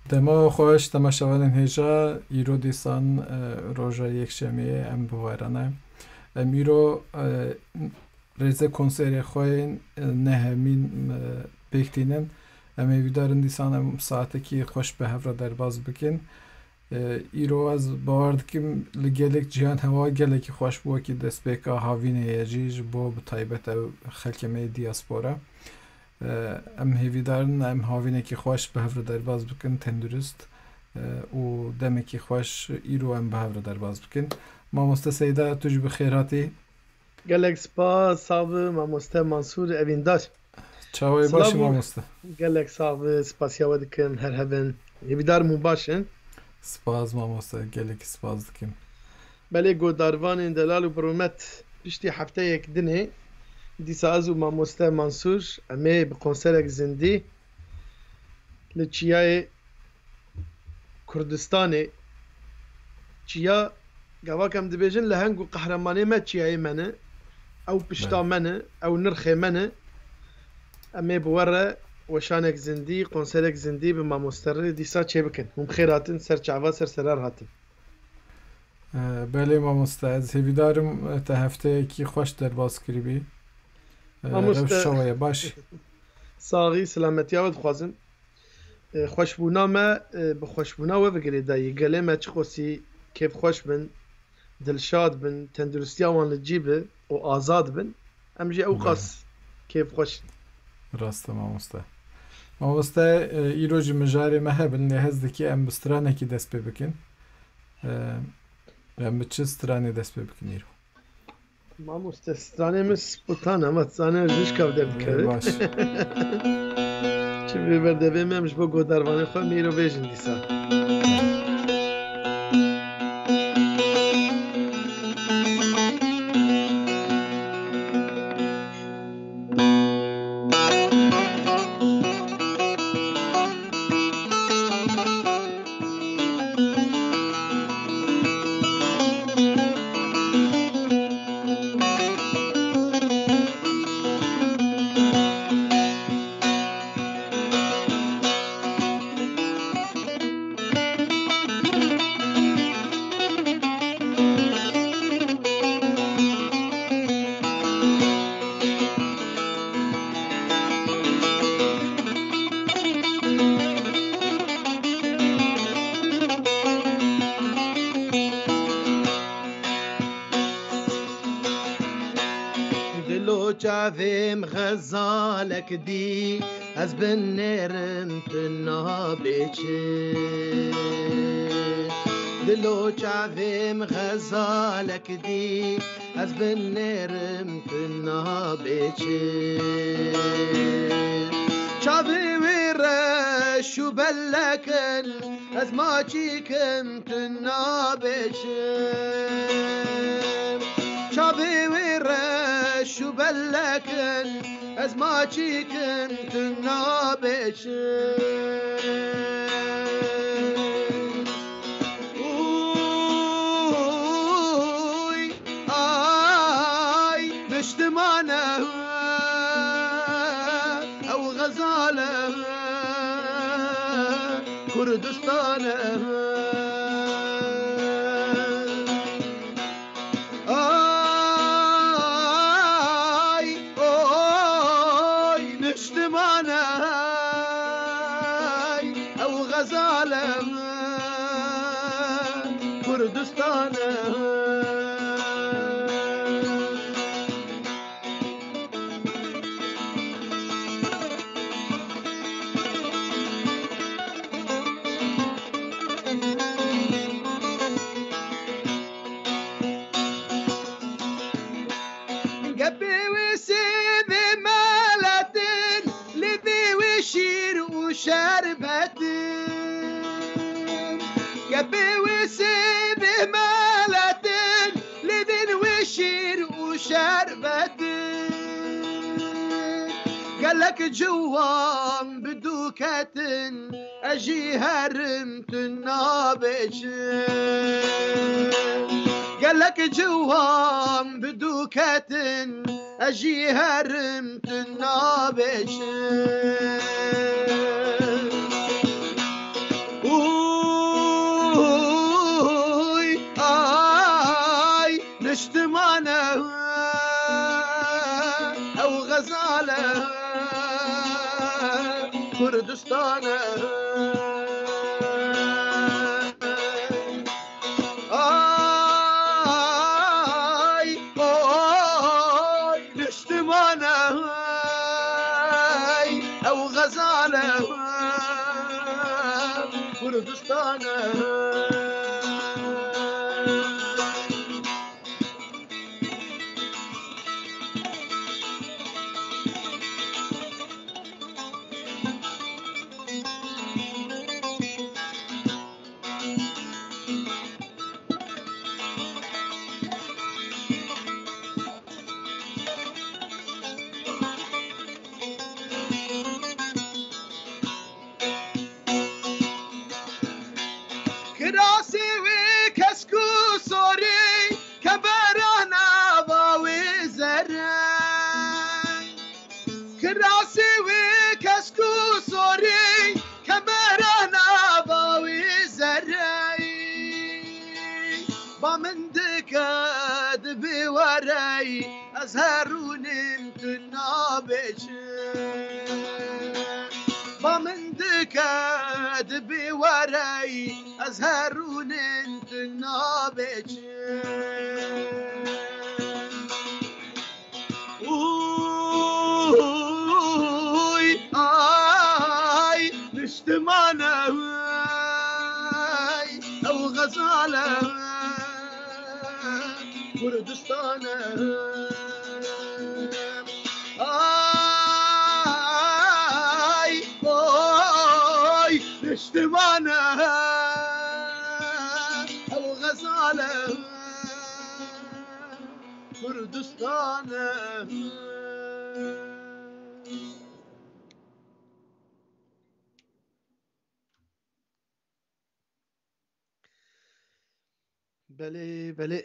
دما خوش تماشاوان هجا ایرو دیسان روژا یک شمیه ام بوارانه ام ایرو رزه کنسری خوین نهمین بکتینن ام ایویدارن دیسان ام ساعته کی خوش به هفره در باز بکن ایرو از باورد کم لگلک جهان هوا گلکی خوش بو کی دست بکا هاوینه یجیج بو بطایبت او خلکمه دیاسپورا ام هیویدارن ام هاوینه کی خوش به هفره در باز بکن تندرست و دمه کی خوش ایرو ام به هفره در باز بکن ماموسته سیده توش بخیراتی گلک سپاس صاحب ماموسته منصور اویندار چاوی باشی ماموسته گلک صاحب سپاسیاوه دکم هر هبن هیویدار مون باشن سپاس ماموسته گلک سپاس دکم بله گوداروان دلال و برومت پشتی هفته یک دنه دیسا از و ماموسته منصور امه به کنسرک زندی لچیای کردستان چیا گواکم دبیجن لهنگو قهرمانی ما چیای منه او پشتا منه او نرخ منه امه بوره وشانك زندي قنصلك زندي بما مستر ديسا چه بكن هم خيراتن سر چعوا سر سرار هاتن بله ماموسته از هیویدارم تا هفته کی خوش در باز کری بی روش شویه باش ساغی سلامتی آود خوازم خوشبونا ما بخوشبونا و بگری دایی گله ما چه خوصی کیف خوش بن دلشاد بن تندرستی آوان لجیبه و آزاد بن امجی او قاس کیف خوش راسته ماموسته ایرو جی مجاری مهبل نهزدکی ام بسترانه کی دست پی بکن ام بچه سترانه دست پی بکن ایرو ماموسته سترانه مس بطان اما سترانه رجش کف درد کرده باش چه ببرده بیم همش با گوداروانه خواه میرو بیجن دیسا شافم غزالك دي از بنرم تنابيچه دلو شافم غزالك دي از بنرم تنابيچه شافم رشو بلكن از ما چيكم تنابيچه شافم شو بلكن از ما چيكن تنابش اوي آي بشتمانه او غزاله كردستانه قالك جوام بدوكة أجي هرمت النابش قالك جوام بدوكة أجي هرمت النابش غزاله کردستانه آی آی نشتمانه او غزاله کردستانه کراسي وكسكو صوري كبرنا باوي زرع کراسي وكسكو صوري كبرنا باوي زرع بامندك دبي وراي ازهرون انتنا بيش بامندك دبي وراي ازهرون انتنا بيش اوي اي نشتمانه او غزاله كردستانه اي اوي نشتمانه او غزاله كردستانه بله بله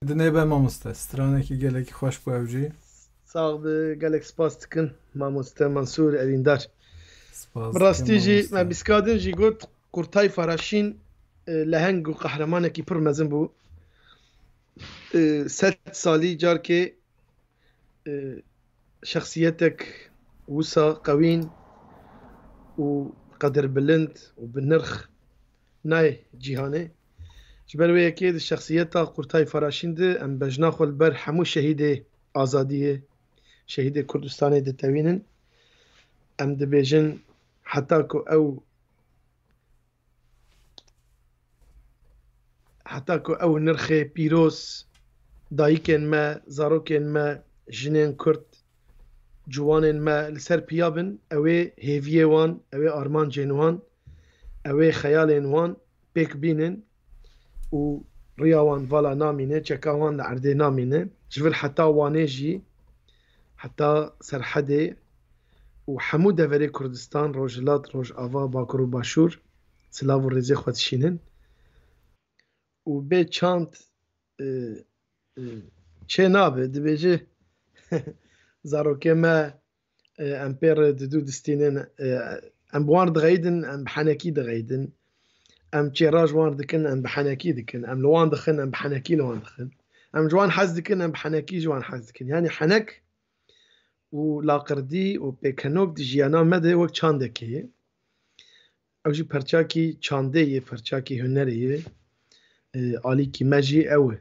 دنه به ماموسته سترانه که گلکی خوش بوجی ساغ به گلک سپاس دکن ماموسته منصور اریندار سپاس براستی جی ما بیسکادن جی گوت قرطای فراشین لهنگ و قهرمانه کی پر مزن بو 100 سالی جار که شخصيتك وسا قوين وقدر بلند وبالنرخ ناي جيهاني جبر وی اكيد الشخصيات قرطاي فراشين ده ام بجناخو البر حمو شهيد آزادية شهيد كردستان ده توينن ام دبيجن حتى كو او نرخي بيروس دايكن ما زاروكن ما جنين كرد جوانن ما لسر بيابن اوي هيفيه وان اوي ارمان جنوان اوي خيالن وان بيك بينن و رياوان فالا نامينه چكاوان لعرده نامينه جفل حتى وانيجي حتى سرحده و حمو دفري كردستان روجلات روج آوا باكر و باشور سلاو و رزي خواتشينن و بي چانت چه نابه دبيجي زاروكي ما امبير ددو دستينن ام بوان دغيدن ام بحنكي دغيدن ام تشيراج وان دكن ام بحنكي دكن ام لوان دخن ام بحنكي لوان دخن ام جوان حز دكن ام بحنكي جوان حز دكن يعني حنك و لاقردي و بيكنوك دي جيانا مده وك چاندكي او جي پرچاكي چانده پرچاكي هنري آلی کی مجی اوه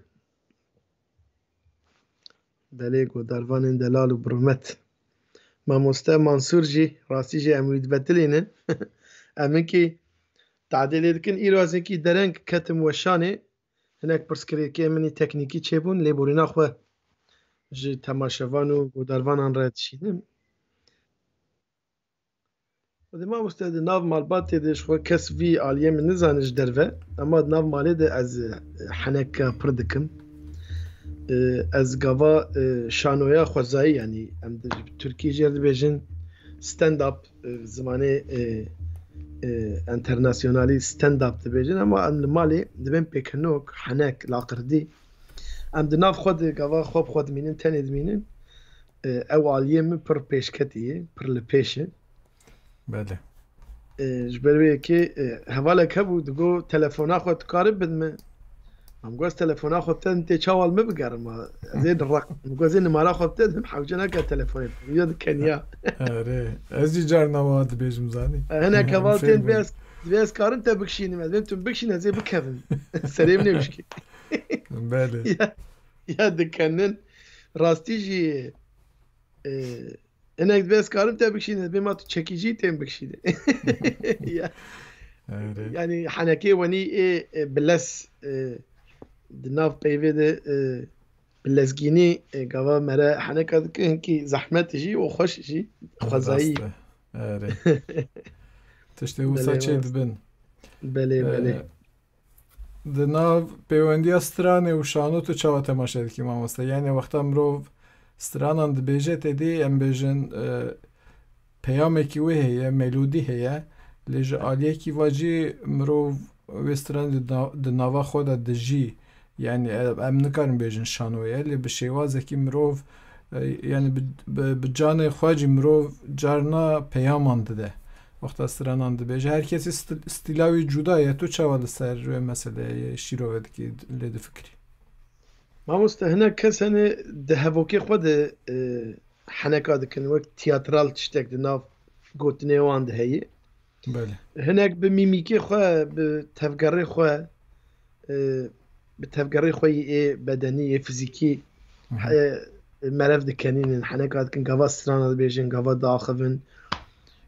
دلیگ و دروان دلال و برمت ما مسته منصور جی راستی جی اموید بدلینن امن کی تعدیل دکن ایرو از اینکی درنگ کتم وشانه هناك برسكري كي مني تكنيكي تشيبون لي بورينا خو جي تماشوانو و دروان ان رات شينم ودي ما مستعد ناف مال باتي دش خو كس في عاليه من نزانج درفه اما ناف مالي ده از حنك بردكم از قوا شانويا خوزاي يعني ام تركي جرد بيجن ستاند اب زمانه انترناسيونالي ستاند اب دبيجن اما ام مالي دبن بيكنوك حنك لاقردي ام دناف خود قوا خوب خود مينن تند مينن او عاليه من پر پیشکتیه پر لپیشه بله جبروی که حواله کبود گو تلفونا خود کارب بدمه هم گوز تلفن خودتن تی چاوال مبگرم زين الرقم گوز این مارا خودتن حوجنا که تلفن یاد کنیا آره از جی جار نواد بیجم زانی هنا كفالتين بس كارن تبكشيني ما بنتم بكشين زي بكفن سليم نمشي بله يا دكنن راستيجي انا بس كارن تبكشيني بما تشكيجي تم بكشيني يعني حنكي وني بلس دناف بيفيد بلسگینی گاوا مرا حنکات که زحمت جی و خوش جی خوزایی آره تشتی وسا چه دبن بله دناو پیوندی استرانه و شانو تو چاوا تماشا دکی مامسته یعنی وقتا مرو استرانان دبیجه تدی ام بیجن پیامه کی وی هیه ملودی هیه لیج آلیه کی واجی مرو وستران دناوا خود دجی yani em nikarin bêjin şanoye lê bi şêwazekî mirov yani bi canê xwe jî mirov carna peyaman dide wexta stranan dibêje her kesî stîla wî cuda ye tu çawa li ser wê meseleyê şîrove dikî lê difikirî mamoste hinek kes hene di hevokê xwe de heneka dikin wek tiyatral tiştek di nav gotinê wan de heye hinek bi mîmîkê xwe bi tevgerê xwe بتفكري خوي بدني فيزيكي مرف دكانين حنكات كن قفا سترانا بيجن قفا داخفن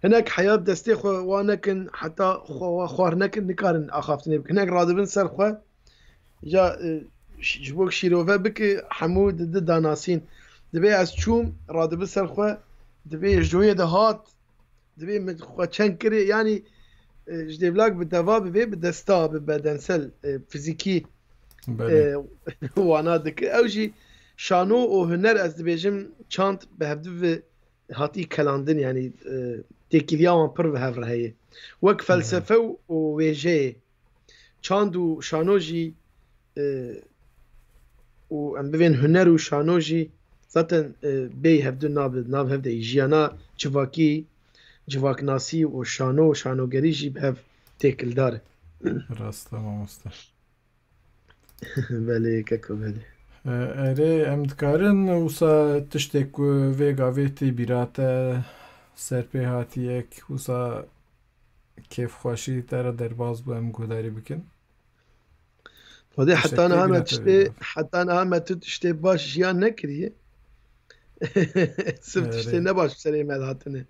هناك حياة دستي خو وانا كن حتى خوارنا كن نكارن اخافتني بك هناك رادبن سر خو جا جبوك شيروفا بك حمود داناسين دبي از چوم رادبن سر خو دبي جوية دهات دبي من خو چنكري يعني جديبلاك بالدواب بي بدستا ببدنسل فيزيكي وانا دك اوجي شانو و هنر از دبيجم چانت بهبدو هاتي كلاندن يعني تكيليا پر بهفر هي وك فلسفه و ويجي چاندو شانوجي و ام بين هنر و شانوجي zaten بي هبدو ناب هبدا جيانا جواكي جواك ناسي و شانوگری جي بهف تكل دار راست تمام است بله kako bele اره ام dikarin wisa tiştek ku vê gavê tê bîrate serpê hatiyek wisa kêfxweşî te re derbas bû em guhdarî bikin Xwedê heta niha me tiştê baş jiyan nekiriye sırf tiştê ne baş serê me hatine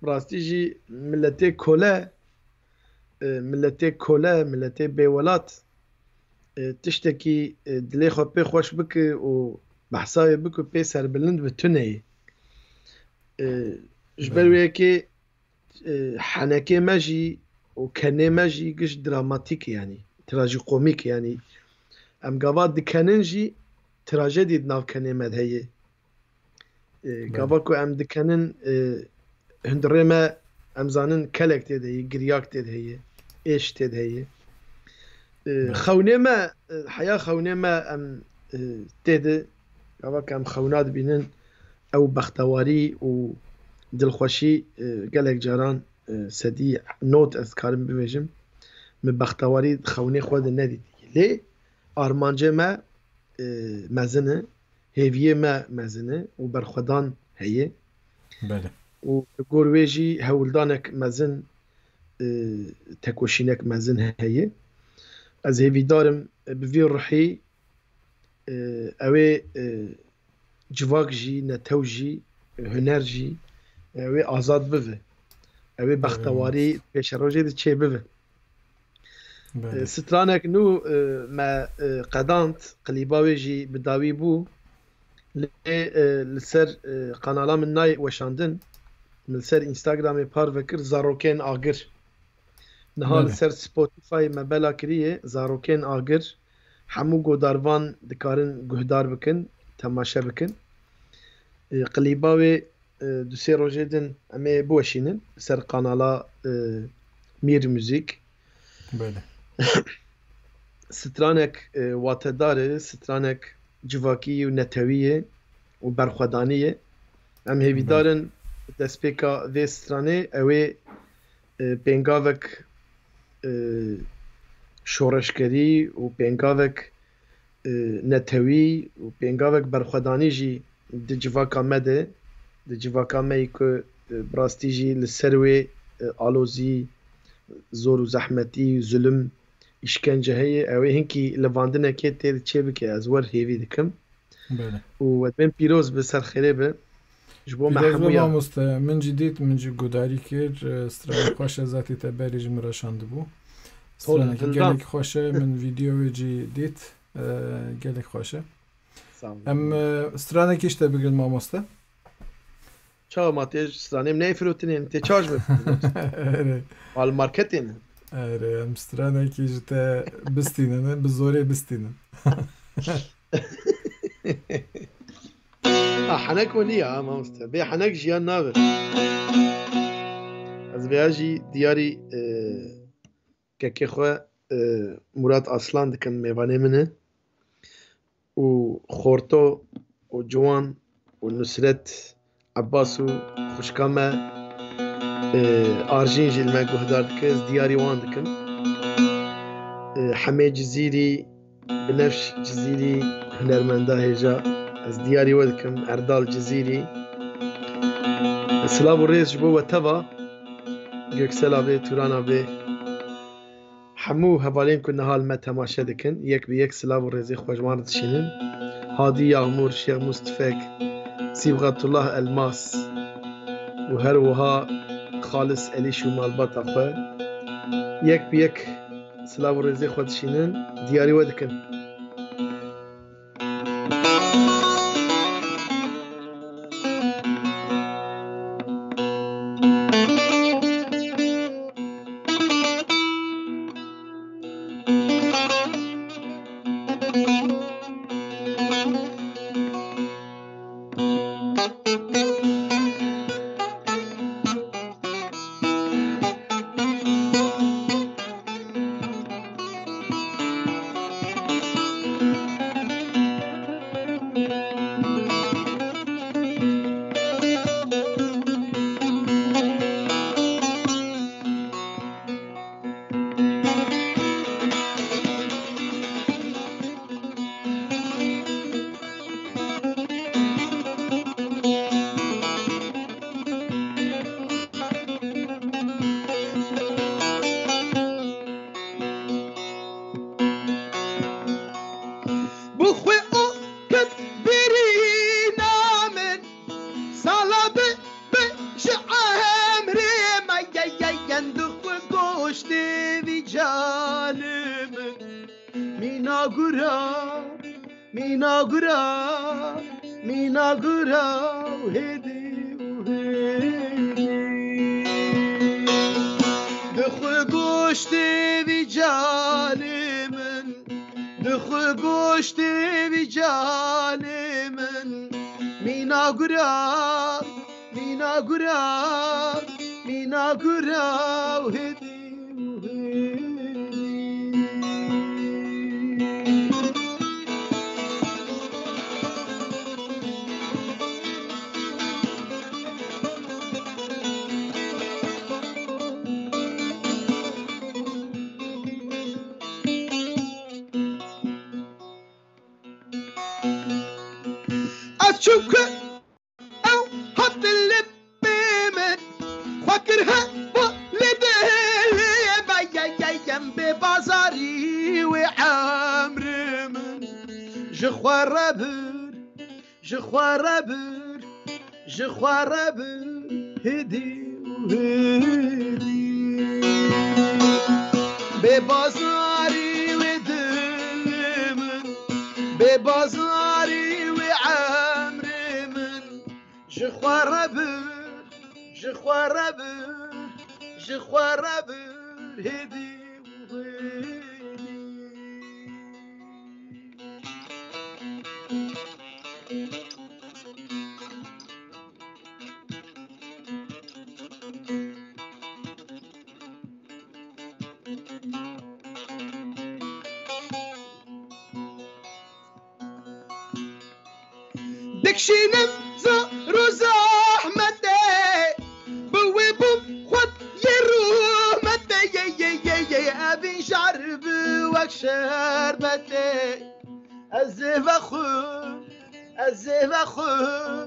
rastî jî milletê kole milletê bêwelat تشتكي دلي خو بي خوش بك و بحساوي بك و بي سربلند بتوني جبر ويكي حنكي ماجي وكني ماجي قش دراماتيك يعني تراجي قوميك يعني ام قابات دي كاننجي تراجيدي دناف كني ماد هي قاباكو ام دي كانن هندري ما ام زانن كالك تيد هي قرياك تيد هي ايش تيد هي خونه ما حياة خونه ما ام تيد قاباك ام خونات بينن او بختواري و دلخوشي قالك جاران سدي نوت اذكارم ببيجم من بختواري خوني خود النادي ليه ارمانجه ما مزنه هيفيه ما مزنه وبرخدان هي بله وقرويجي هولدانك مزن تكوشينك مزن هي از هيفي دارم بفي روحي اوي جواك جي نتوجي هنرجي اوي آزاد بفه اوي بختواري پیش روجه ده چه بفه سترانك نو ما قدانت قليباوي جي بداوي بو لسر قنالا من ناي وشاندن من سر انستغرامي بار فكر زاروكين آگر نها لسر سپوتیفای مبلا کریه زاروکین آگر همو گوداروان دکارن گهدار بکن تماشا بکن قلیباوی دو سه روژه دن امی بوشینن سر قنالا میر موزیک بله سترانک واتداره سترانک جواکی و نتویه و برخودانیه ام هیوی دارن دسپیکا وی سترانه اوی پینگاوک شورشگری و پینگاوک نتوی و پێنگاوێک بەرخوەدانیژی دجیڤاکا me de dicivaka me ku birastî jî li ser wê alozî zor û zehmetî zulüm îşkence heye ew ê hinkî levandinekê tê çê bike ez wer hêvî dikim û wetbên pîroz bi ser xêrê be ji bo me hemûya mamoste min jî dît min jî gudarî kir stranekî xweş e zetî te berî ji min re şandibû stranekî gelekî xweş e min vîdeoyê jî dît gelek xweş e em stranekî ji te bigrin mamoste çawa ma tê stranêm neyfirotinên tê çawa ji me al marketê min em stranekî ji te bistînin bi zorê bistînin حنك وليا ما مست بي حنك جيان نابر از بياجي دياري ككي خو مراد اصلان دكم ميواني منه و خورتو و جوان و نصرت عباس و خوشكامه ارجين جيل ما قهدار دكز دياري وان دكم حمي جزيري بنفش جزيري هنرمنده هجا از دیاری ودکم اردال جزیری سلاو و ریز جبو و تبا گوکسلا بی تورانا بی همو هوالین کن نهال ما تماشا دکن یک بی یک سلاو و ریزی خوشمان دشینن هادی یغمور شیخ مصطفیق سیبغت الله الماس و هر وها خالص علی شو مالبات اخوه یک بی یک سلاو و ریزی خود دشینن دیاری ودکن çünkü ev hatırlı bemin fakirha bu lideliye bayayem be bazari ve amrimin jixwarabir hedi be bazari ve dilimin be bazari ve amrimin jixwarabir hedi دكشينم زور زحمته بويبوم خد يروح متى يا ابي شرب وكشربته الزفخم الزفخم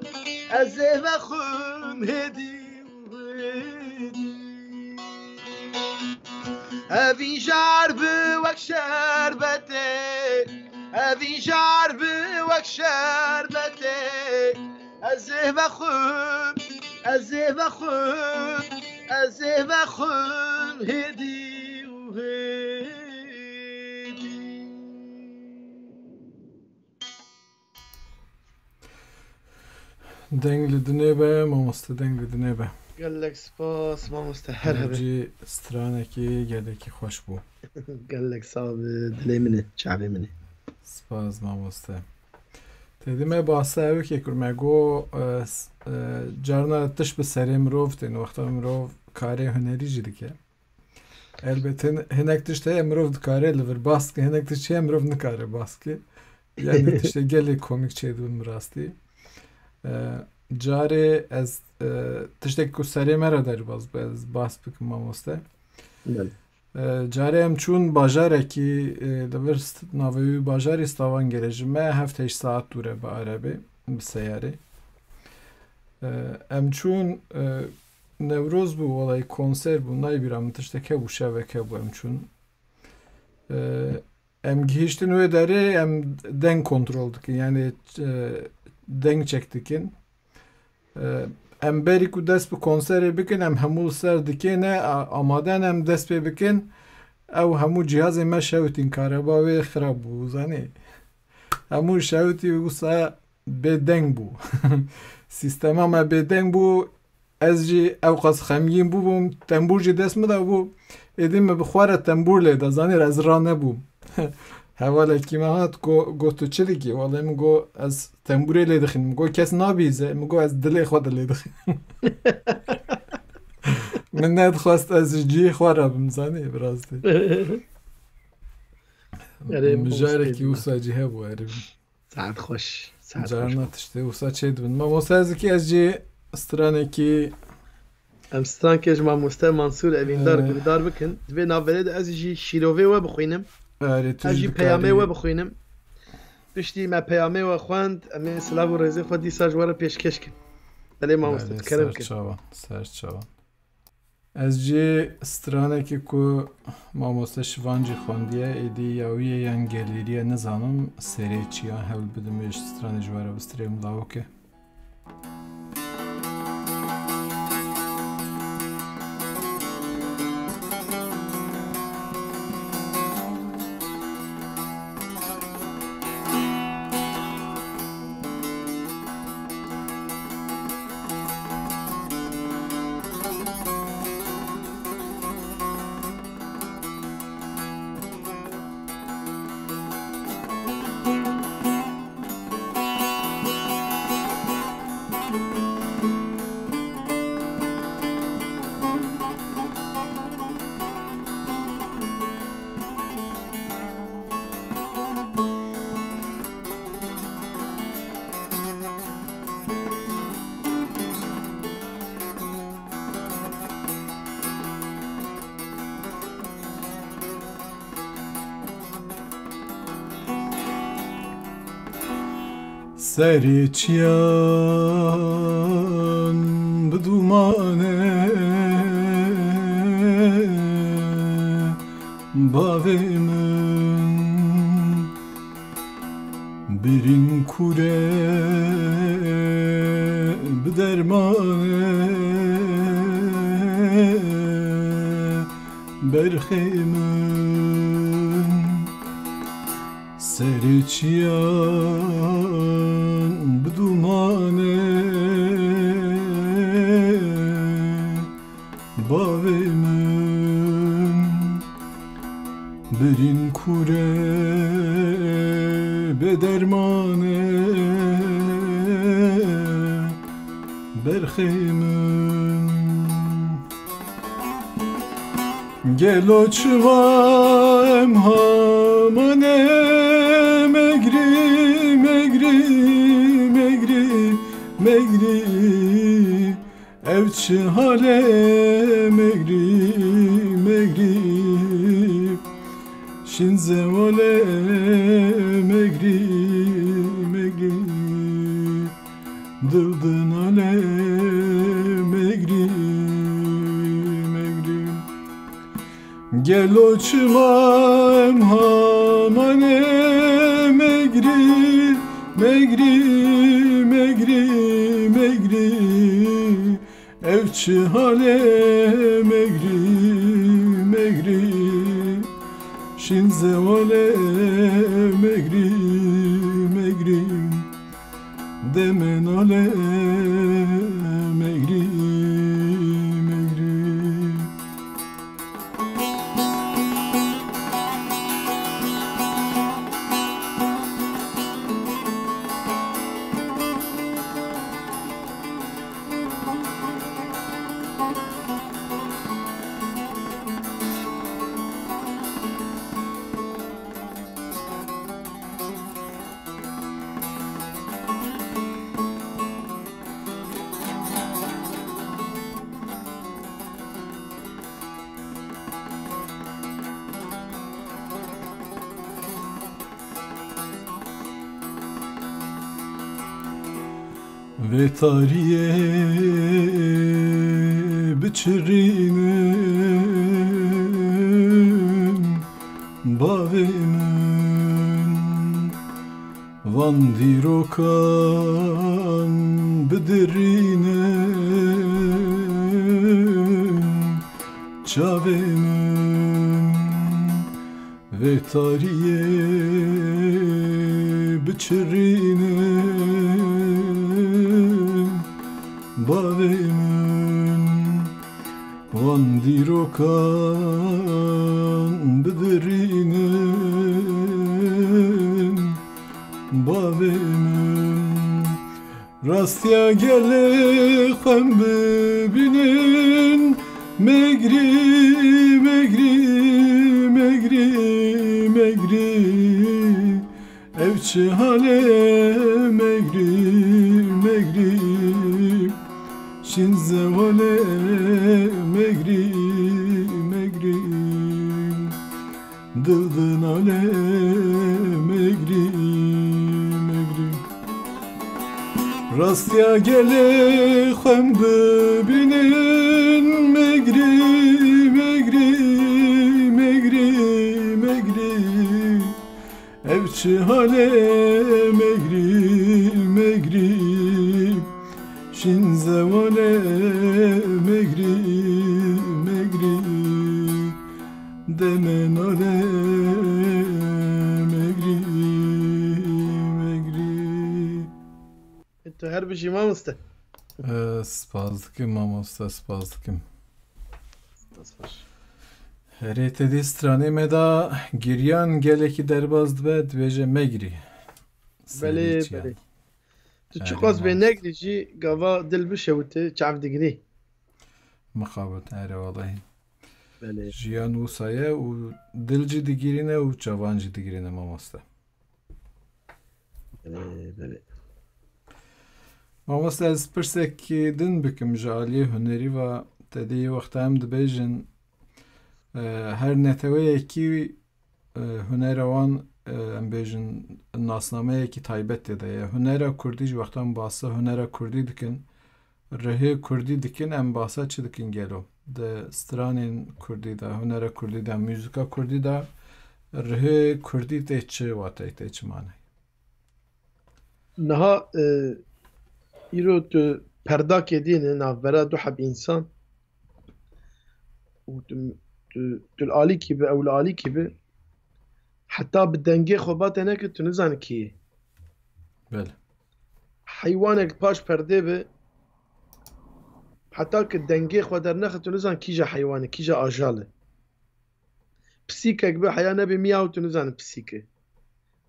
الزفخم هدي هذي شعر وك شربتي هذي شعر وك شربتي الزفخم الزفخم الزفخم هدي وهدي دنگل دنیبه ماموسته دنگل دنیبه قال لك سباس ما مستحر جی سترانکی گلکی خوش بو قال لك صاب دلي منه شعبي منه سپاس ماموسته تدیمه باسه اوی که کرمگو جارنا تش به سری مروف تین وقتا مروف کاری هنری جدی که البته هنک تشته مروف دکاره لور باسکه هنک تشته مروف نکاره باسکه yani işte geli komik çeydun rasti cari az tiştek ku seri mera der az bas bikim mamoste cari em çun bajareki lever naveyu bajari stavan gelejime hefteş saat dure be arabi seyari em çun Nevroz bu olay konser bu naybiram tişteke bu şeveke bu em çun em gihiştin ve deri em denk kontrolduk yani denk çektikin em beriku dest bu konseri bikin em hemul ser dikine amaden em dest be bikin ev hemu cihazı me şevtin karaba ve xrab bu zani hemu şevti usa be denk bu sistema me be denk bu ezci ev qas xemgin bu temburci dest mi da bu edim me bixwara temburle da zani ez rane bu هواله کیما هات گو تو چلی کی والله میگو از تنبوره لیدخین میگو کس نابیزه میگو از دلی خود لیدخین من ند خواست از جی خواره بمزانی براستی مجاره کی اوسا جیه بو اریم ساعت خوش جارنا تشتی اوسا چید بند ما موسا از کی از جی استرانه کی امستان کش ما مسته منصور اویندار گردار بکن دبی ناوله از جی شیروه و بخوینم اجی پیامه و بخوینم پشتی ما پیامه و خواند امی سلاو و رزق خودی ساجوار پیشکش کن بله ما مستکرم کن سرچاوان از جی استرانه که کو ما مستشوانجی خوندیه ایدی یاویه یان گلیریه نزانم سری چیان هول بدمش استرانه جواره بستریم لاوکه سری چیان بدومانه باویمن برین کوره بدرمانه برخیمن سری چیان بدومانه باویمن برین کوره بدرمانه برخیمن گلو چوام همانه مگری مگری مگری مگری evçi hale megri megri şinze vale megri Gel oçma emhamane megri megri megri megri evçi hale megri megri şinze vale megri megri demen ale megri megri. Ve tarihe biçirinin bavenin van dirokan bidirinin çavenin ve tarihe biçirinin bavemin van dirokan bidirinin bavemin rastya gele xembe binin megri megri megri megri evçi hale megri megri şinze vale megri megri dildin ale megri megri rastya gele xembe binin megri megri megri megri evçi hale megri megri şinze vale megri megri demen ale megri megri. Tu her bir şey mamoste. Spas dikim mamoste spas dikim. Herê tedî stranê me da giriyan gelekî derbas dibe dibêje megri. Belê belê. Tu çiqas bê negrî jî gava dil bişewite çav digirî. Mixabet ere vallahi. Belê. Jiyan wisa ye û dil jî digirîne û çavan jî digirîne mamoste. Belê belê. Mamoste ez pirsekî din bikim ji aliyê hunerî ve tedî wexta em dibêjin her neteweyekî hunera wan em bêjin nasnameyekî taybet tê de ye. Hunera Kurdî ji wextan basa hunera Kurdî dikin, rihê Kurdî dikin, em basa çi dikin gelo? Di stranên Kurdî de, hunera Kurdî de, müzika Kurdî de rihê Kurdî tê çi watê tê çi manayê? Niha îro tu perdakê dîne navbera du heb însan û tu li alîkî bi ew li alîkî bi heta bi dengê xwe bate neke tu nizanî kî ye. Bele. Heywanek paş perdê be heta ki dengê xwe dernexe tu nizanî kî ja heywanê kî ja ajal e. Pisîkek be heya nebe miyaw tu nizanî pisîk e.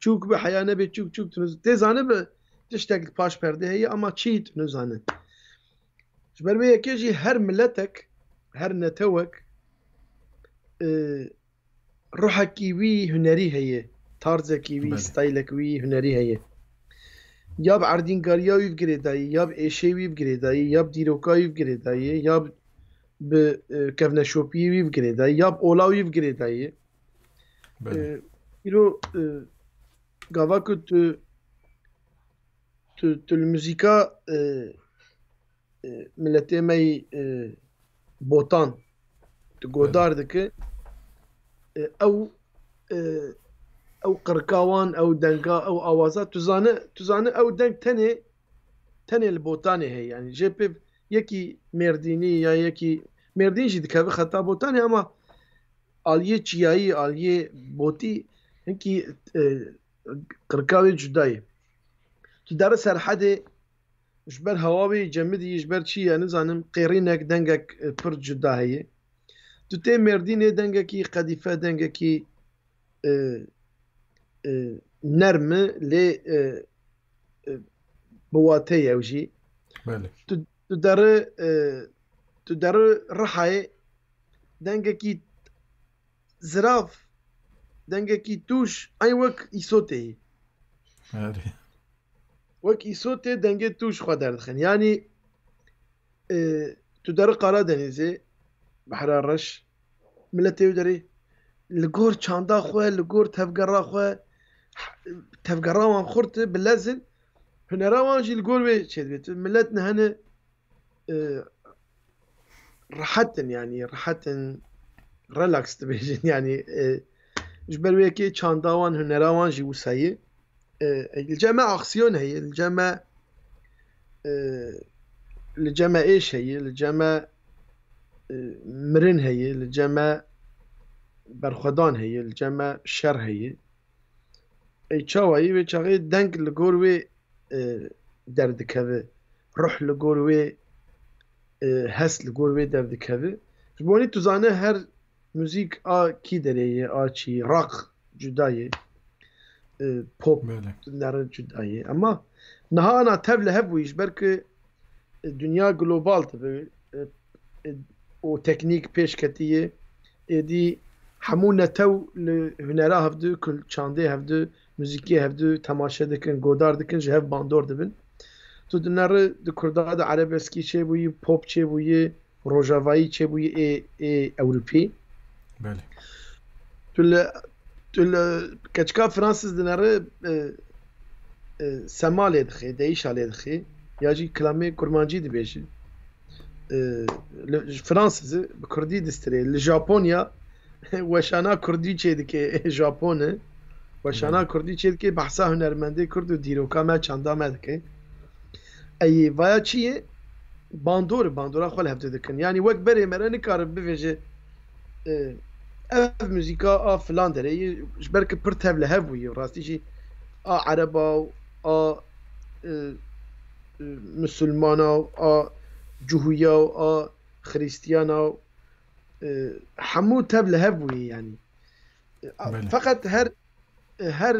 Çûk be heya nebe çûk çûk tu nizanî. Tê zanî be tiştek paş perdê heye ama çî tu nizanî. Ji ber vê yekê jî her milletek her netewek ruhekî wî hunerî heye. Tarzekî wî, staylekî wî hunerî heye. Ya bi erdîngariya wî girêdayî, ya bi êşê wî girêdayî, ya bi dîroka wî girêdayî, ya bi kevneşopiyê wî girêdayî, ya bi ola wî girêdayî. Îro gava ku tu li müzîka milletê me yî botan tu godar dike ئەو قرکاوان ئەو دەنگا ئەو ئاوازە توزانە ئەو دەنگ تەنێ li botanê heye yani jê pê yekî mêrdînî ya yekî mêrdîn jî dikeve xeta botanê ama aliyê çiyayî aliyê botî hinkî qirkavê cuda ye. Tu dere serhedê ji ber hewayê cemidî ji ber çi ya nizanim qêrînek dengek pir cuda heye. Tu tê mêrdînê dengekî qedîfe dengekî nerm e lê bi watê ew jî tu derê Rihayê dengekî zirav dengekî tûş ey wek îsotê ye. Wek îsotê dengê tûş xwe derdixin yanî tu derê Qaradenîzê Behra Reş milletê wê derê li gor çanda xwe li gor tevgera xwe tevgera wan xurt e bi lezin hunera wan jî li gor wê çêdibêt millet ne hene rahetin yani rahetin relax dibêjin yani ji ber wê yekê çanda wan hunera wan jî wisa ye li cem me aksiyon heye li cem me êş heye li cem me mirin heye li cem me berxwedan heye li cem me şer heye çawayî wê çaxê deng li gor wê derdikeve ruh li gor wê hes li gor wê derdikeve ji bonî tu zanî her müzik a kî derê ye a çî rock cuda ye pop nere cuda ye ama niha ana tev li hev bûyî ji ber ku dünya global dibe û teknîk pêşketî ye êdî hemû netew li hunera hevdû ku çandê hevdû müzîkê hevdû temaşe dikin godar dikin ji hev bandor dibin tu dinere di Kurda de erebeskî çêbûyî pop çêbûyî rojavayî çêbûyî ê Ewropî tu li keçika Fransız dinere semalê dixê deyîşa lê dixê ya jî kilamê kurmancî dibêje Fransız bi Kurdî distirê li Japonya weşana Kurdî çê dike Japon e weşana Kurdî çê dike behsa hunermendê Kurd û dîroka me çanda me dike vaya çi ye bandora xwe li hevdê dikin yanî wek berê me re nikarin bivêje ev müzîka a filan dereyê ji ber ku pir tev li hev bûye rastî jî a ereba a musulmana a cuhuya a xrîstiyana hemû tev li hev bûye yanî feqet her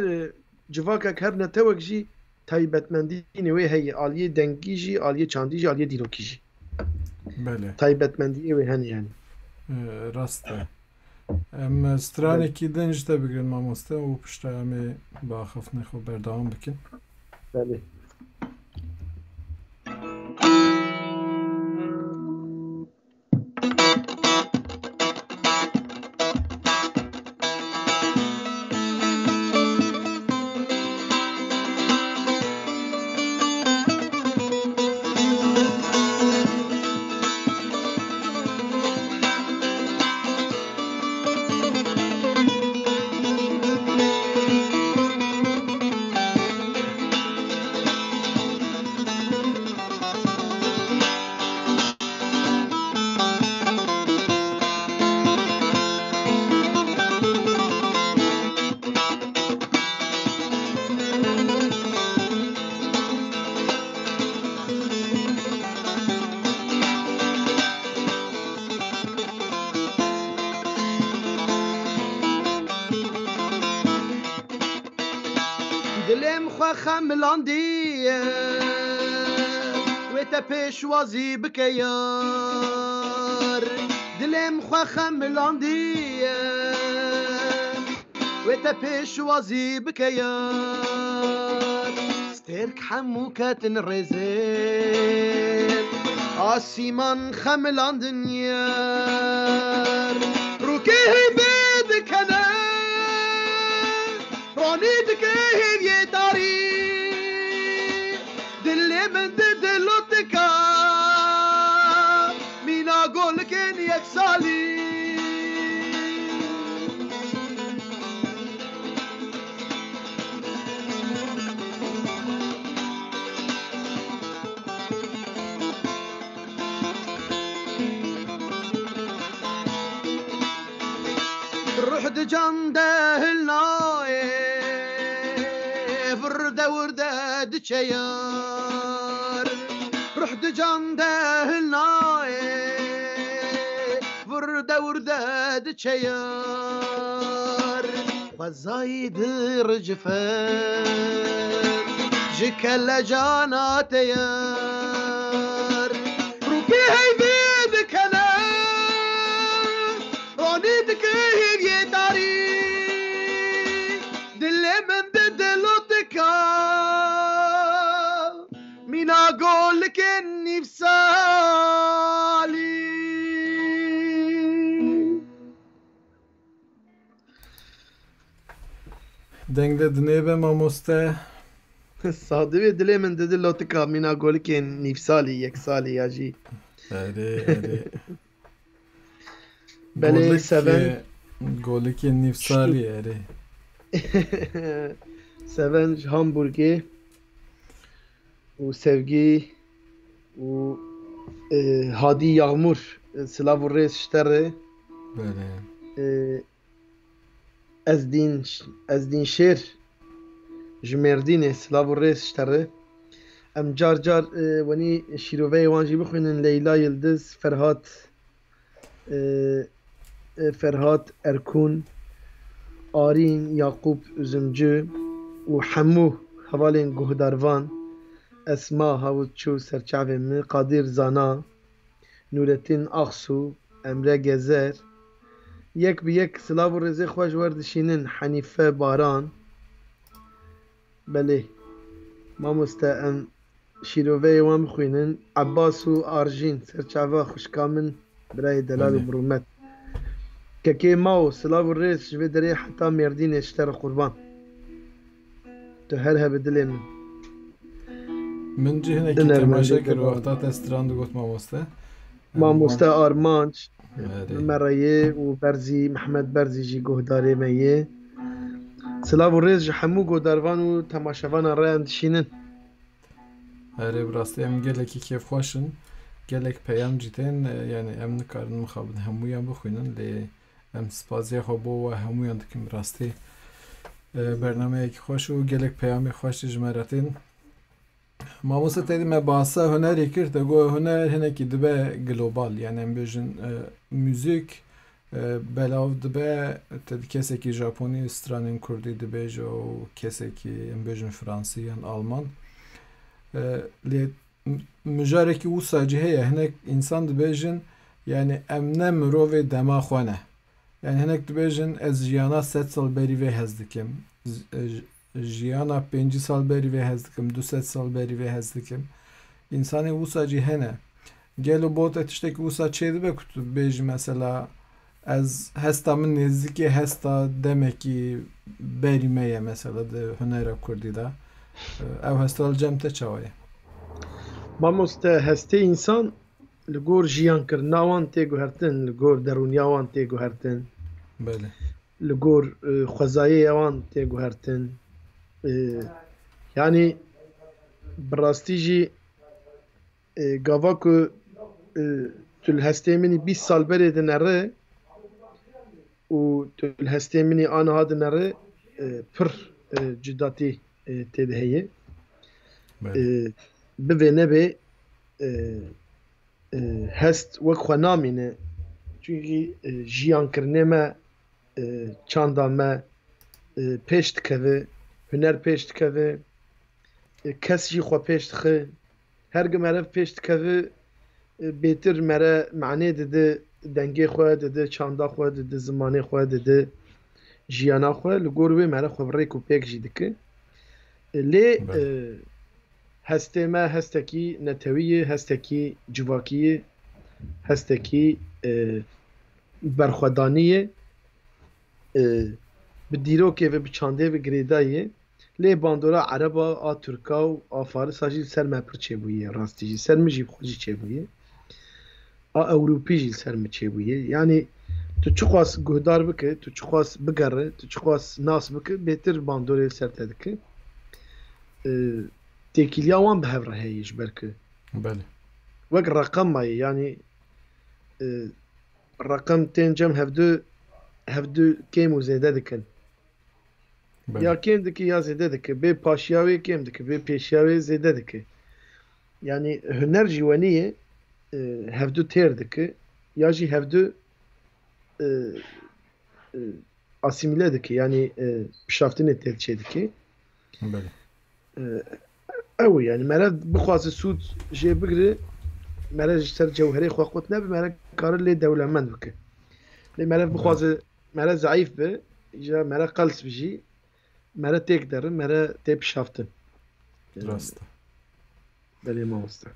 civakek her netewek jî taybetmendînê wê heye aliyê dengî jî aliyê çandî jî aliyê dîrokî jî taybetmendiyê wê hene yani rast e em stranekî din ji te bigirin mamoste û pişta em ê bi axiftinê xwe berdewam bikin belê دلم خو خملاندیه و تا پیشوازی بکیار دلم خو خملاندیه و تا پیشوازی بکیار سترک حموکتن رزل آسیمان خملاندن یار روکه بید کنه رانید که هیوی داری دلی من دلوت که مینا گل کن یک سالی روح دجان دهلناي فرده ورده دشيار روح دجان دهلناي فرده ورده دشيار وزايد رجفان جكل جانات يار روكي هاي بيدك انا رانيدك هي داري دل من دلوتك مين اقول لك اني بسالي Dengde dinleye mamoste. صادوی دل من دلوتك مين اقول لك اني بسالي يك سالي يا جي Eri. بله سبن Goliki nifsali eri. seven hamburger و sevgi و Hadi Yağmur Slavur Reis Şterre Böyle. Ezdin Şer Jmerdine Slavur Reis Şterre Em car Veni Şirove Yancı bixwînin Leyla Yıldız Ferhat Erkun Arin Yakup Üzümcü و hemû hevalên guhdarvan Esma Havutçu serçavê min Qadir Zana Nurettin Aksu Emre Gezer yek bi yek silav û rêzê xwe ji werdişînin Henife Baran belê mamoste em şîroveyê wan bixwînin Abbas û Arjîn serçava xwişka min birayê Delal û Miromet kekê mao silav û rêz ji vê derê heta Mêrdînê ji te re qurban tu her hebe dilê min Min cî hinekî Diner temaşe min kir dêdebal. wexta te strandı got mamoste. Mamoste Armanc Eri. Merayê û Berzî Mehmed Berzî jî guhdarê me yê silav û rêz ji hemû guhdarvan û temaşevanan re em dişînin Eri bi rastî em gelekî kêfxweşin. Gelek peyam cî tên yani em nikarin mixabin hemûyan bixwînin lê em spaziya xwe bo we hemûyan dikin bi rastî bernameyekî xweş û gelek peyamê xweş ji me re tên. Mamoste têdî me bahsa hunerê kir te got huner hinekî dibe global yani em bêjin müzik belav dibe te kesekî Japonî stranên Kurdî dibêje û kesekî em bêjin Fransî yan Alman lê mijarekî wisa cî heye hinek însan dibêjin yani em ne mirovê dema xwe ne yani hinek dibêjin ez jiyana 100 sal berî vê hez dikim jiyana 5 sal berî vê hez dikim 200 sal berî vê hez dikim însanê wisa cî hene gelo bot te tiştekî wisa çê dibe ku tu bêjî mesela ez hesta min nêzîkî hesta demekî berî me ye mesela di hunera Kurdî de ew hesta li cem te çawa ye mamoste hestê însan li gor jiyankirina wan tê guhertin li gor derûniya wan tê guhertin Belê li gor xwezayê wan tê guhertin yani bi rastî jî gava ku tu li hestê min 20 sal berê dinere û tu li hestê min aniha dinere pir cudatî tê de heye belê bivê nebê hest wek xwe namîne çunkî jiyankirinê me çanda me pêş dikeve huner pêş dikeve kes jî xwe pêş dixe her gi mere pêş dikeve bêtir mere meعنê dide dengê xwe dide çanda xwe dide zimanê xwe dide jiyana xwe li gor wê mere xwe bi rêk û pêk jî dike lê hestê me hestekî netewî ye hestekî civakî ye hestekî berxwedanî ye bi dîrokê ve bi çandê ve girêdayê ye lê bandora Ereba a Türka û a Farisa jî ser me pir çêbûye rastî jî ser min jî xwe jî çêbûye a Ewropî jî ser min çêbûye yani tu çi xwas guhdar bike tu çi xwas bigere tu çi xwas nas bike bêtir bandorê ser te dike têkiliya wan bi hev re heye ji ber ku belê wek reqema ye yani reqem tên cem hevdû هەفتوو کێم و زێدە دکن یا بله کێم دکە یا زێدە دکە بێ پاشیاوێ کێم دکە بێ پێشیاوێ زێدە دکە یعنی هنەر جیوەنیە هەفتوو تێر دکە یا jî هەفتوو assimile dike yani pişaftinê tê çê dike بله ew yani mere bixwaze sûd jê bigire mere ji ser cewherê xwe qut nebe mere karin lê dewlemend bike lê mere bixwaze mere zayıf be ya mere qels bijî mere têk derin mere tê pişaftin درسته belê mamoste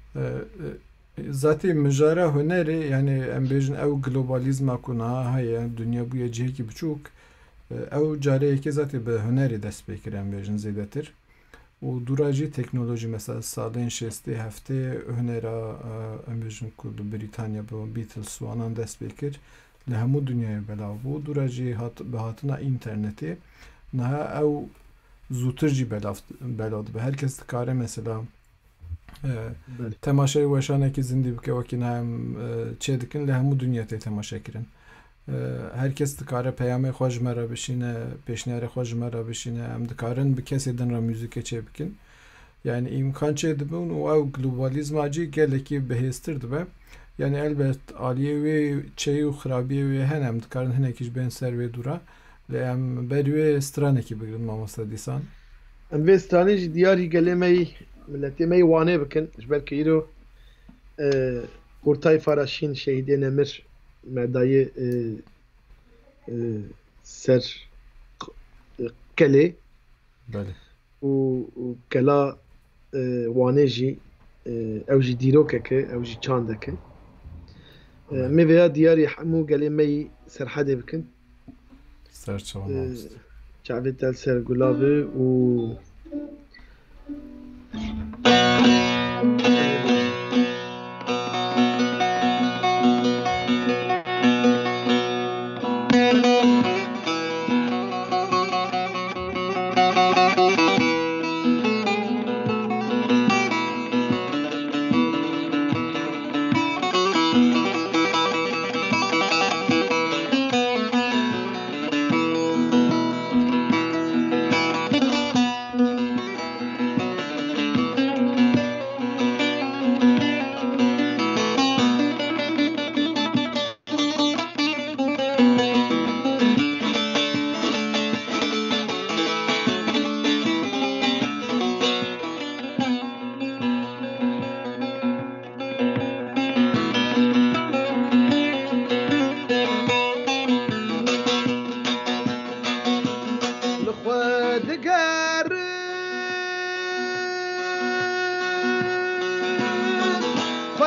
Zaten mijara huneri yani em bêjin ew globalizma ku niha heye dünya bûye cihekî biçûk ew careyekê zaten bi hunerê dest pê kir em bêjin zêdetir û dûra jî teknolojî mesela salên şêstê heftê hunera em bêjin ku li Brîtanya bi Beatles û anan dest pê kir li hemû dünyayê belav bû dûra jî bi hatina internetê niha ew zûtir jî belav dibe herkes dikare mesela temaşayê weşanekî zindî bike wekî hem çê dikin li hemû dünya tê temaşe kirin herkes dikare peyamê xwe ji me re bişîne pêşniyarê xwe ji me re bişîne em dikarin bi kesê din re müzîkê çê bikin yani imkan çê dibin û ew globalizma cî gelekî bihêztir dibe yani elbet aliyê wê çeyî û xirabiyê wê hene em dikarin hinekî ji bên ser wê dûra lê em berî wê stranekî bigirin mamoste dîsan em vê stranê jî diyarî gelê me yî milletê me yî wanê bikin ji ber ku îro Kurtay Faraşîn şehîdê Nemir merdayê ser kelê bele û kela wanê jî ew jî dîrokek e ew jî çandek e me vêya diyarî hemû gelê me yî serhedê bikin serçava mamoste çavê tel ser gulavê û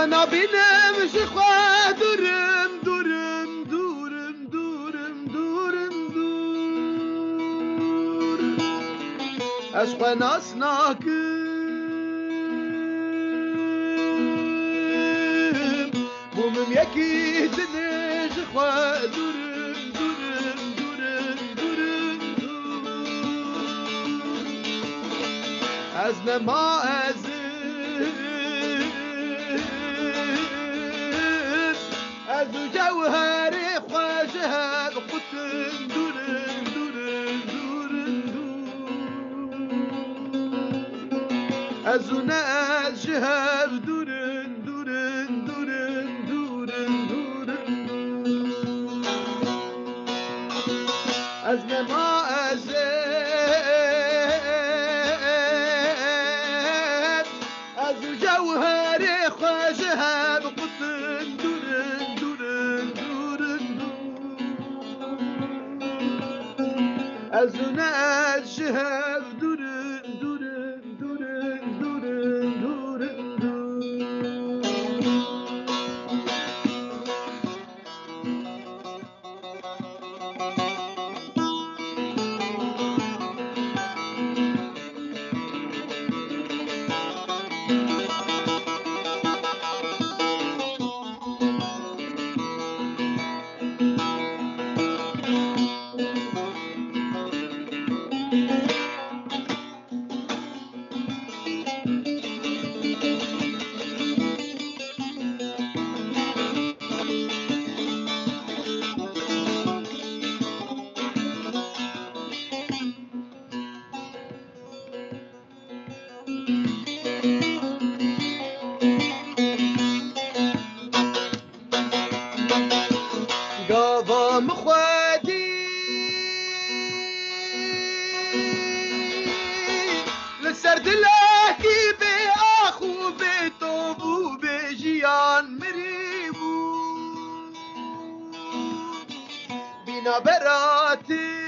نبینم شخوا دورم دورم دورم دورم دورم دور عشق ناسناکم بومم یکی دنه شخوا دورم دورم دورم دورم دور از نما از جوهري خواجها بقتن دورن دورن دورن دور أزونا الجهاب دورن دورن دورن دورن دورن أزنا ما أزاد أزو جوهري خواجها بقتن دورن أزنا الشهاب دورن دورن دورن دورن دورن بام خودی لسر دلکی به آخو به تو بو به جیان مری بو بینا براتی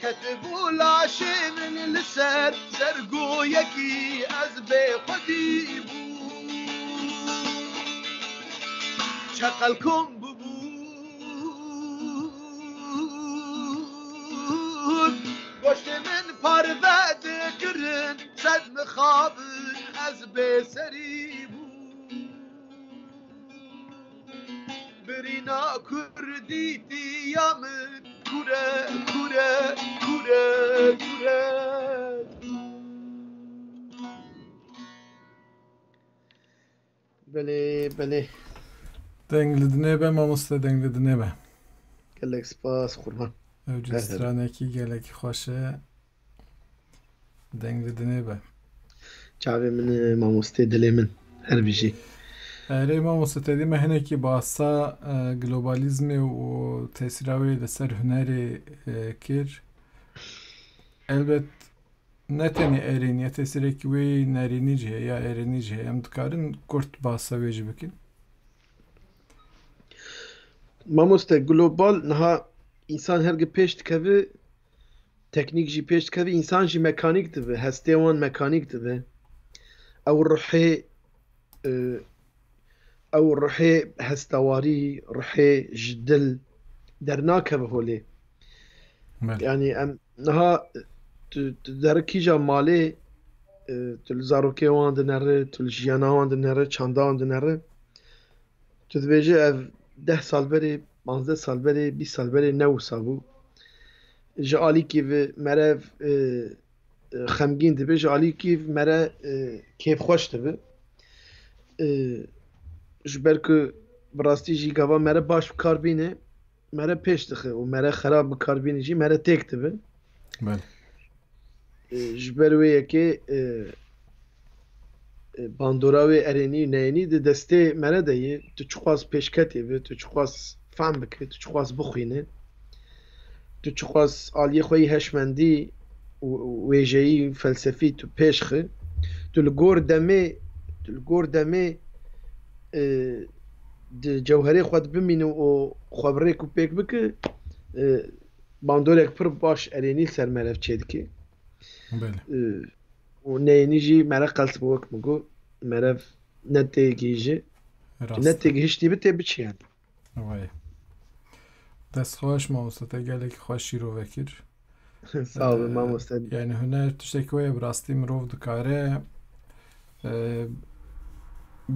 كتبوا لاشم لسر سرقو يكي أزبي خديبو شقلكم ببود قشت من پرده دكرن صد مخابن أزبي سريبو برينا كردي تيامن كورة كورة كورة كورة بله بله دنگلدنه به ماموستا دنگلدنه به گلک سپاس قربان اوجی سترانکی گلکی خوشه دنگلدنه به چاوی من ماموسته دلی من هر بیجی اره ماموستا تدیم هنه که باسا گلوبالیزم و تأثیراوی لسر هنری کر البت نتنی ارینی تأثیره که وی نرینی جه یا ارینی جه هم دکارن کرد باسا ویجی بکن ماموسته گلوبال نها انسان هرگه پیش دکوه تکنیک جی پیش دکوه انسان جی مکانیک دبه هسته وان مکانیک دبه او روحي هستواري روحي جدل درناكه بهولي يعني ام نها دركي جا مالي تل زاروكي وان دنره تل جيانا وان دنره چاندا وان دنره تدبيجي اف 10 سال بري 15 سال بري 20 سال بري نو سابو جالي كيف مرف خمگين دبي جالي كيف مرا كيف خوش دبي جبر که براستی جی گاوا مره باش بکار بینه مره پیش دخه و مره خراب بکار بینه جی مره تک دبه بله جبر ویه که باندوراوی ارینی نینی ده دسته مره دهیه تو چخواست پیشکتی به تو چخواست فهم بکه تو چخواست بخوینه تو چخواست آلیه خوی هشمندی و ویجهی فلسفی تو پیشخه تو لگور دمه جوهری خود بمینه و خبره کو پیک بکه باندورک پر باش ارینی سر مرف چید که بله و نینی جی مرف قلت بوک مگو مرف نتیگی جی نتیگی هشتی بته بچیان وای دست خوش ما استاد گله که خوشی رو وکر صاحب ما مستد یعنی هنر تشتکوی براستی مروف دکاره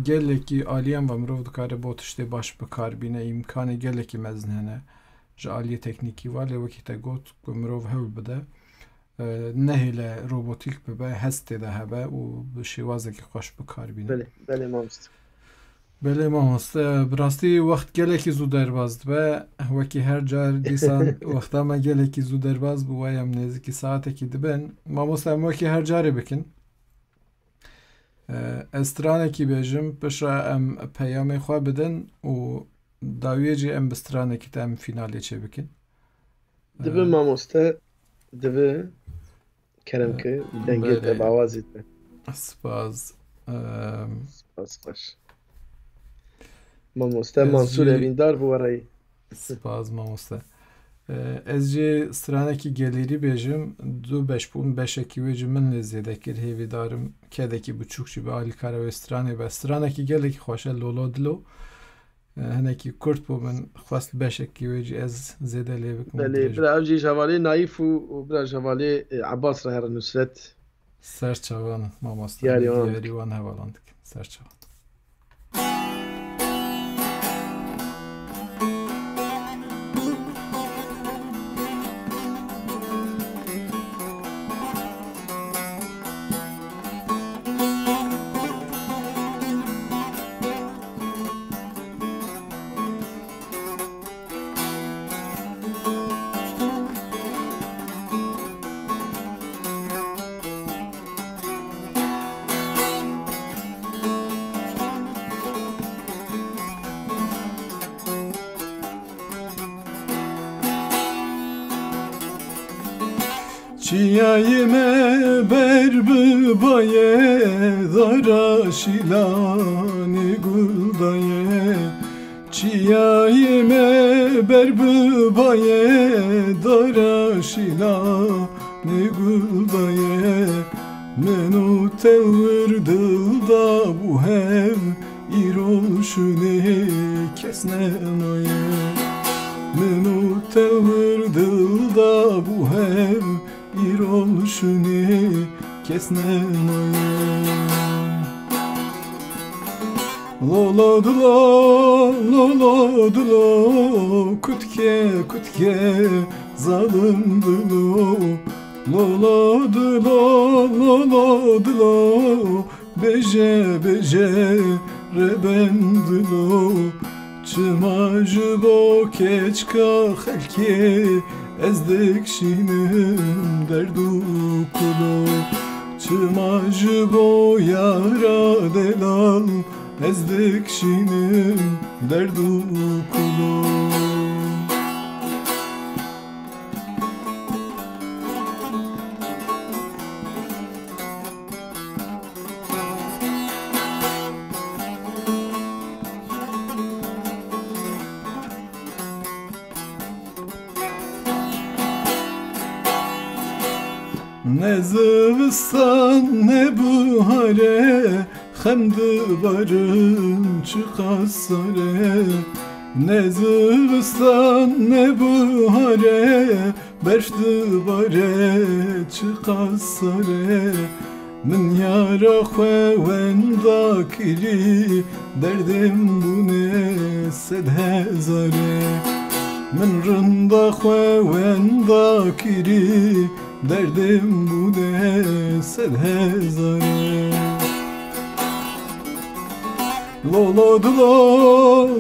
geleki aliyem ve mirov dikare bo tiştê baş bikar bîne îmkanê gelekî mezin hene ji aliyê teknîkî ve lê wekî te got ku mirov hewl bide nehêle robotîk bibe hestê de hebe û bi şêwazekî xweş bikar bîne belê mamoste belê mamoste bi rastî wext gelekî zû derbas dibe wekî her car dîsan wexta me gelekî zû derbas bi we em nêzîkî saetekî dibin mamoste em wekî her carê bikin استرانکی بێژم پشە ئەم پەیامی خوا بدەن و داویێجی ئەم بسترانێکی تا ئەم فینالێ چێ بکەن دبن مامۆستە دبن کەرەمکە دەنگێت بە ئاوازیت بێ سپاس خۆش مامۆستە مانسوور ئەڤیندار بوەڕێی سپاس مامۆستە ez jê stranekî gelêrî bêjim du beşbûn beşekî wê ji min lê zêde kir hêvî darim kedekî biçûk jî bi alîkara wê stranê be stranekî gelekî xweş e lolo dilo hinekî kurd bû min xwest beşekî wê jî ez zêde lê bikim bira ev jî hevalê Naîf û bira hevalê Abbas re here Nusret ser çavan mamoste diyarî wan hevalan dikin ser çavan Çiyayime berbı baye dara şilani guldaye Çiyayime berbı baye dara şilani guldaye Menu tevr dılda bu hev İroşuni kesnenoye Menu tevr dılda bu hev İroşuni kesnenoye Loladıla, loladıla Kutke, kutke zalımdılo Loladıla, loladıla Beje, beje rebendılo Çımacı bo keçka halki Ezdik şinim derdu kulu Çımacı bo yara delal Ezdik şinim derdu kulu Ne zivistan ne buhare Xemdi barın çıkasare Ne zivistan ne buhare Berşdi bare çıkasare Min yara xwenda kiri Derdim bu ne sedhezare Min rında xwenda kiri Derdim bu ne sedhezare Loladıla,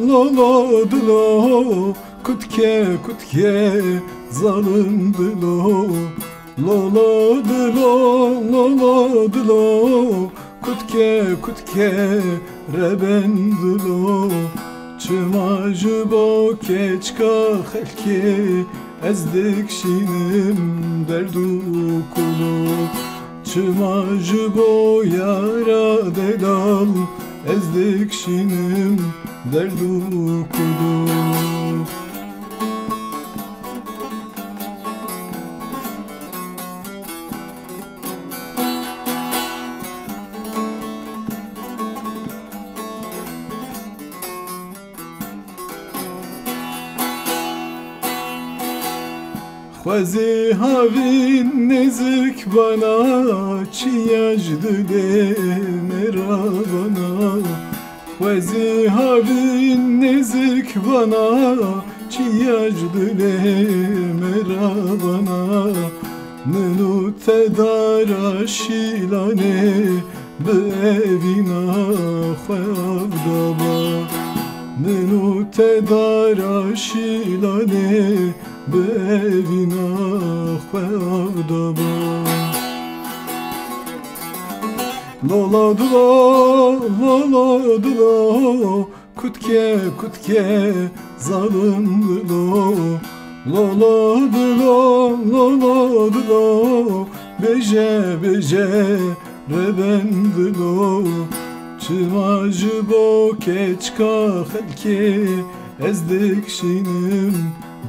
loladıla Kutke, kutke zalımdılo Loladıla, loladıla Kutke, kutke rebendılo Çımacı bo keçka halki Ezdik şinim derdu kulu Çımacı bo yara delal Ezdik şinim derdu kulu Xwezî havîn nezik bana Çiyaj dile merabana Xwezî havîn nezik bana Çiyaj dile merabana Menu tedara şilane Bi evina xwevdaba Menu tedara şilane Bevina xwevdaba Loladıla, loladıla Kutke, kutke zalımdılo Loladıla, loladıla Beje, beje rebendılo Çımacı bo keçka halki Ezdik şinim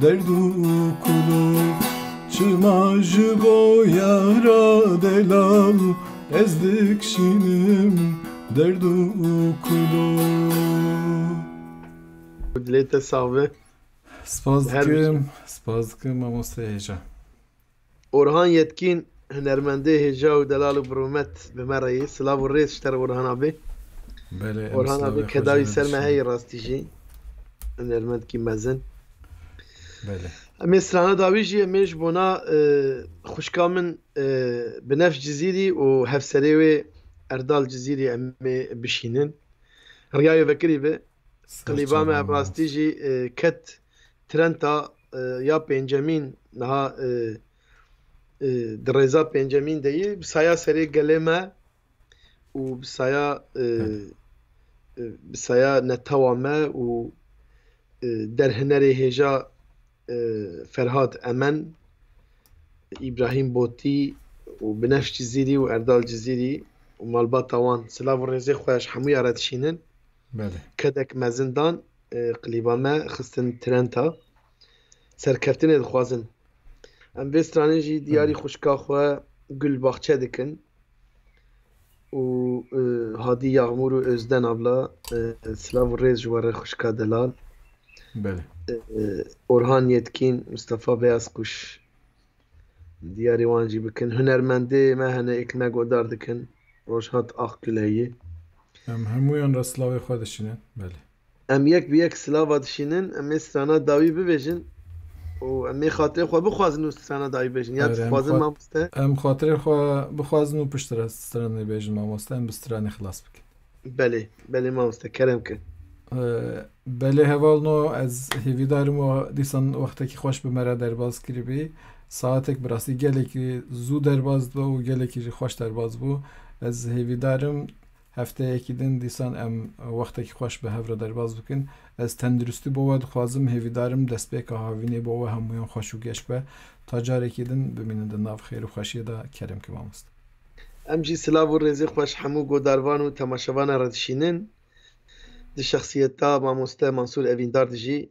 derdu kulu Çımacı bo yara delal Ezdik şinim derdu kulu Dilete sağve Spas dikim Mamoste Heja Orhan Yetkin Hünermende Heja و Delal Brumet Bemerayı Slav Reis işler Orhan abi Orhan abi kedavi serme hey rastici Hünermend ki mezen Mesrana davîjî em ji bona xwişka min bi nef Cizîrî û hevserê wê Erdal Cizîrî em ê bişînin. Riyayê vekirî be qilîba me rastî jî ket trenta ya pêncemîn niha di rêza pêncemîn de yê bi saya serê gelê me û bi saya netewa me û derhinerê hêja Ferhat Emen إبراهيم بوتي وبنفش جزيري وأردال جزيري ومالبات طوان سلاف الرزي خوش حموية راتشينن بله كدك مازندان قليبا ما خستن ترنتا سركفتن دخوازن ام في استراتيجي دياري خوشكا خو گل باخچه دکن و هادی یغمور و özden abla سلاف الرز جوار خوشکا دلال بله Orhan Yetkin, Mustafa Beyazkuş diyarî wan jî bikin. Hunermendê me hene ekmek godar dikin. Rojhat Akgüleyî. em hemûyan ra silavê xwe dişînin. Belê. Em yek bi yek silava dişînin, em ê strana dawî bibêjin û em ê xatirê xwe bixwazin û strana dawî bêjin. Ya dixwazin mamoste? Em xatirê xwe bixwazin û pişt re stranê bêjin mamoste em bi stranê xilas bikin. Belê, belê mamoste, kerem kin. Belê hevalno ez hêvîdarim û dîsan wextekî xweş bi me re derbas kiribî. Saatek bi rastî gelekî zû derbas bû û gelekî jî xweş derbas bû. Ez hêvîdarim hefteyekî din dîsan em wextekî xweş bi hev re derbas bikin. Ez tenduristî bo we dixwazim hêvîdarim destpêka havînê bo we hemûyan xweş û geş be. Ta carekî din bimînin di nav xêr û xweşiyê de kerem ki mamoste. Em jî silav û rêzê xweş hemû godarvan û temaşevanan re dişînin. Di şexsiyeta mamoste Mansûr Evîndar de jî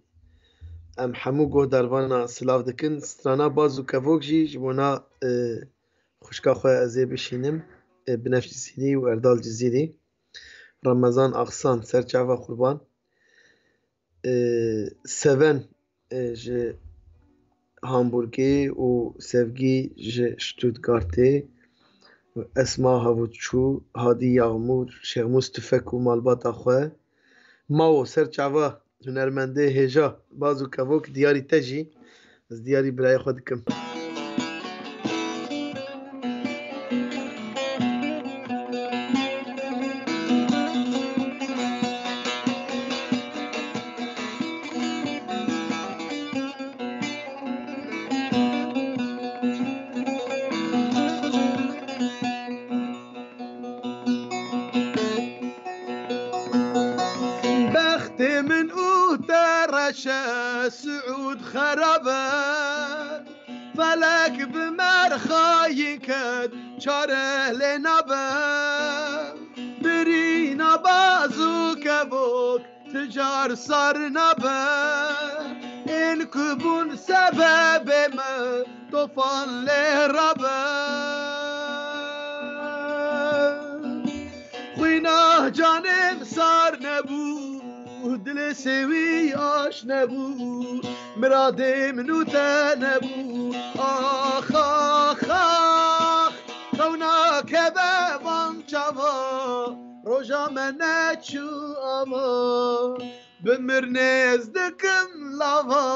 em hemû godarvana silav dikin. Strana baz û kevok jî ji bona xwişka xwe ez ê bişînim. Binef Cizîrî û Erdal Cizîrî. Ramezan Axsan serçava Qurban. Seven ji Hamburgê û Sevgî ji Stuttgartê. Esma Havutçû, Hadî Yağmur, Şermûz Tüfek û malbata xwe. Mao serçava hunermendê hêja baz û kevok diyarî te jî ez diyarî birayê xwe dikim. سعود خرابه فلك بمرخاي كد چاره لنابه برينا بازو كبوك تجار صار نابه إن كبون سبب ما طوفان لرابه خوينا جانب صار نبو دل سوی آش نبو مراد منو تا نبو آخ آخ آخ خونا که به وان چوا روژا من نچو اما بمر نزدکم لاوا